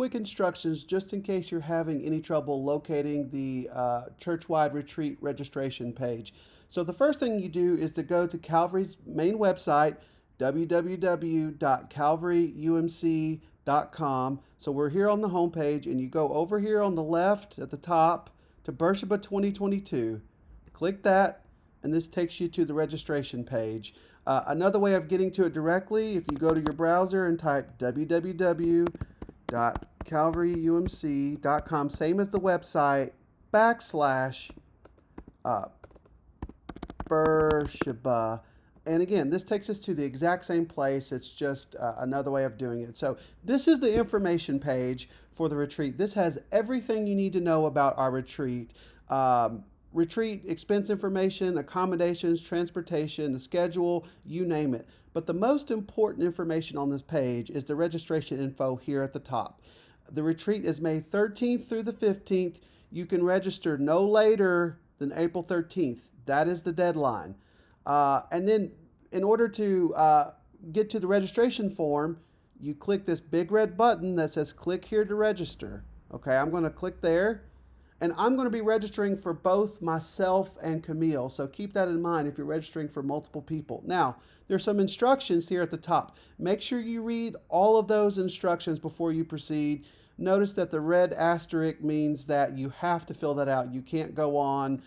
quick instructions just in case you're having any trouble locating the church-wide retreat registration page. So the first thing you do is to go to Calvary's main website, www.calvaryumc.com. So we're here on the home page, and you go over here on the left at the top to Beersheba 2022. Click that, and this takes you to the registration page. Another way of getting to it directly, if you go to your browser and type www.calvaryumc.com, same as the website, / Beersheba. And again, this takes us to the exact same place. It's just another way of doing it. So this is the information page for the retreat. This has everything you need to know about our retreat. Retreat expense information, accommodations, transportation, the schedule, you name it. But the most important information on this page is the registration info here at the top. The retreat is May 13th through the 15th. You can register no later than April 13th. That is the deadline. And then in order to get to the registration form, you click this big red button that says click here to register. Okay, I'm going to click there. And I'm going to be registering for both myself and Camille. So keep that in mind if you're registering for multiple people. Now, there's some instructions here at the top. Make sure you read all of those instructions before you proceed. Notice that the red asterisk means that you have to fill that out. You can't go on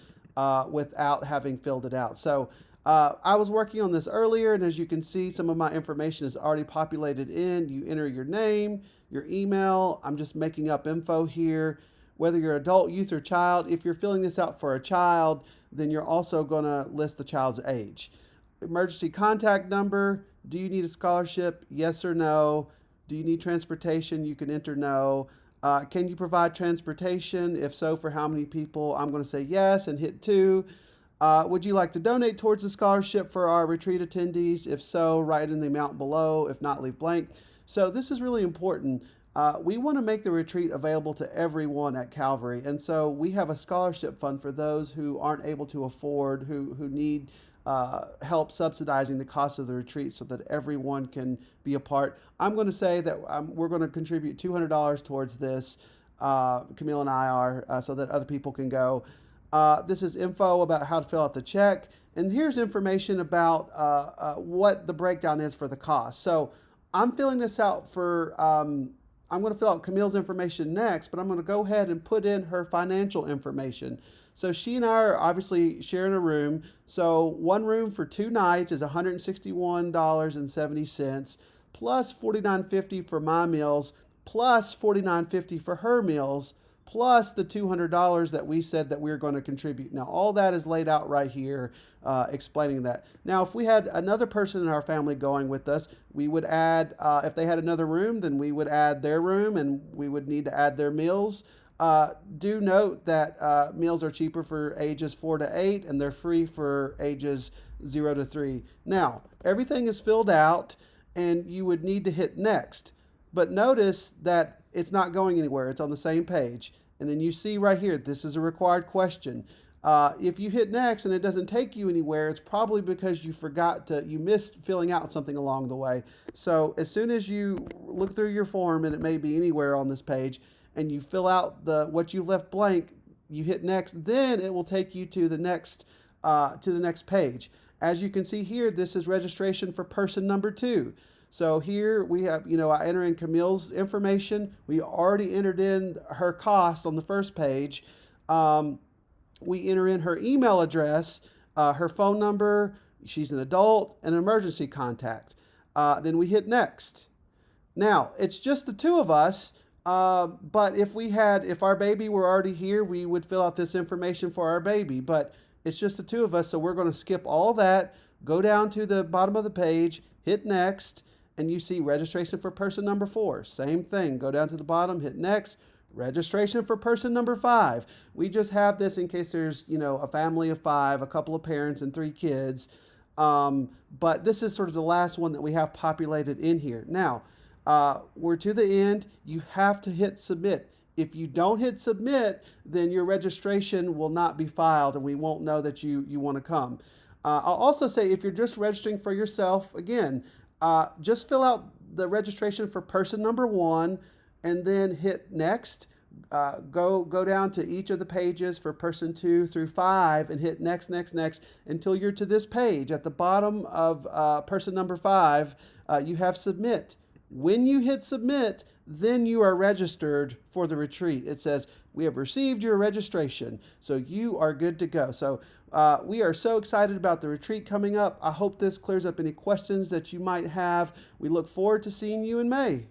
without having filled it out. So I was working on this earlier, and as you can see, some of my information is already populated in. You enter your name, your email. I'm just making up info here. Whether you're adult, youth, or child, if you're filling this out for a child, then you're also going to list the child's age. Emergency contact number. Do you need a scholarship? Yes or no. Do you need transportation? You can enter no. Can you provide transportation? If so, for how many people? I'm going to say yes and hit 2. Would you like to donate towards the scholarship for our retreat attendees? If so, write in the amount below. If not, leave blank. So this is really important. We want to make the retreat available to everyone at Calvary. And so we have a scholarship fund for those who aren't able to afford, who need help subsidizing the cost of the retreat so that everyone can be a part. I'm going to say that we're going to contribute $200 towards this. Camille and I are, so that other people can go. This is info about how to fill out the check. And here's information about what the breakdown is for the cost. So I'm filling this out for... I'm going to fill out Camille's information next, but I'm going to go ahead and put in her financial information. So she and I are obviously sharing a room. So one room for 2 nights is $161.70 plus $49.50 for my meals plus $49.50 for her meals plus the $200 that we said that we were going to contribute. Now, all that is laid out right here, explaining that. Now, if we had another person in our family going with us, we would add, if they had another room, then we would add their room, and we would need to add their meals. Do note that meals are cheaper for ages 4 to 8, and they're free for ages 0 to 3. Now, everything is filled out, and you would need to hit next. But notice that it's not going anywhere. It's on the same page. And then you see right here, this is a required question. If you hit next and it doesn't take you anywhere, it's probably because you missed filling out something along the way. So as soon as you look through your form, and it may be anywhere on this page, and you fill out what you left blank, you hit next, then it will take you to the next page. As you can see here, this is registration for person number 2. So here we have, I enter in Camille's information. We already entered in her cost on the first page. We enter in her email address, her phone number. She's an adult, and an emergency contact. Then we hit next. Now, it's just the 2 of us. But if our baby were already here, we would fill out this information for our baby. But it's just the 2 of us, so we're going to skip all that, go down to the bottom of the page, hit next, and you see registration for person number 4. Same thing. Go down to the bottom, hit next. Registration for person number 5. We just have this in case there's, a family of 5, a couple of parents, and 3 kids. But this is sort of the last one that we have populated in here. Now, we're to the end. You have to hit submit. If you don't hit submit, then your registration will not be filed, and we won't know that you want to come. I'll also say if you're just registering for yourself, again, just fill out the registration for person number 1. and then hit next. Go down to each of the pages for person 2 through 5 and hit next, next, next until you're to this page. At the bottom of person number 5, you have submit. When you hit submit, then you are registered for the retreat. It says, we have received your registration, so you are good to go. So we are so excited about the retreat coming up. I hope this clears up any questions that you might have. We look forward to seeing you in May.